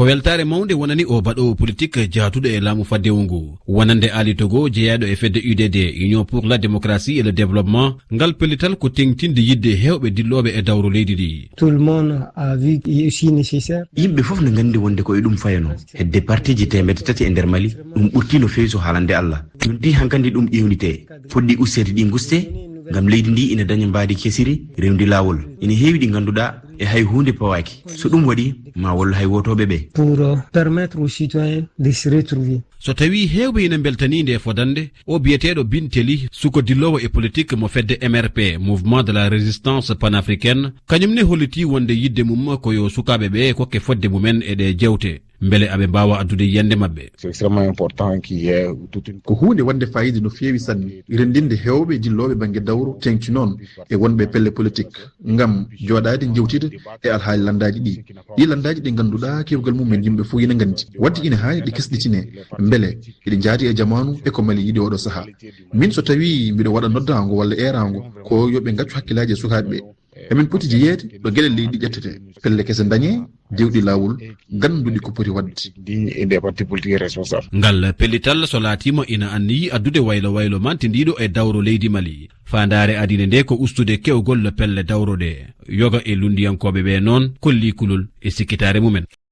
ko weltare mawde wonani o baɗo politique jahatuɗo e laamu faddewo ngu wonande Ali Togo jeeyaɗo e fedde UDD Union pour la démocratie et le développement ngal pellital ko tengtinde yidde hewɓe dilloɓe e dawro leydi ndi. Tout le monde a vu qu'il est aussi nécessaire. Yimɓe fof ne gandi wonde ko e ɗum fayano hedde partiji temedde tati e nder Mali ɗum ɓurti no fewi so haalande Allah ɗum di hankandi ɗum ƴewnite fuɗɗi ustede ɗi guste ngam leydi ndi ina daña mbaadi kesiri rewndi laawol ina heewi ɗi ganduɗa e hay hunde pawaki so ɗum waɗi ma walla hay wotoɓe ɓe pour permettre aux citoyens de se retrouver. So tawi hewɓe ina beltani nde fodande o biyeteɗo Binteli suko dillowo e politique mo fedde MRP mouvement de la résistance panafricaine kañum ne holliti wonde yidde mum koyo sukaɓe ɓe kokke fodde mumen e ɗe jewte mbele aɓe mbawa addude yiyande mabɓe. C'est extrêmement important qu'il y ait ko hunde wonde fayida no fewi sanne rendinde hewɓe dilloɓe banggue dawro tengti noon e wonɓe pelle politique ngam joɗade jewtide e alhaali landaji ɗi landaji ɗi ganduɗa kewgal mumen yimɓe fof ina gandi wadde ina hani ɗi kesɗitine beele iɗi jaati e jamanu e ko Mali yiɗi oɗo saaha min so tawi mbiɗo waɗa noddago walla erago ko yoɓe gaccu hakkillaji e sukaɓeɓe emin poti jeeyede ɗo gueɗe leydi ƴettete pelle kese dañe dewɗi lawol ganduɗi ko poti wadde des partis politiques responsables. Ngal pellital so laatima ina anniyi addude waylo mantidiɗo e dawro leydi Mali fandare adine nde ko ustude kewgol pelle dawro ɗe yoga e lundiyankoɓe ɓe noon kolli kulol e sikkitare mumen.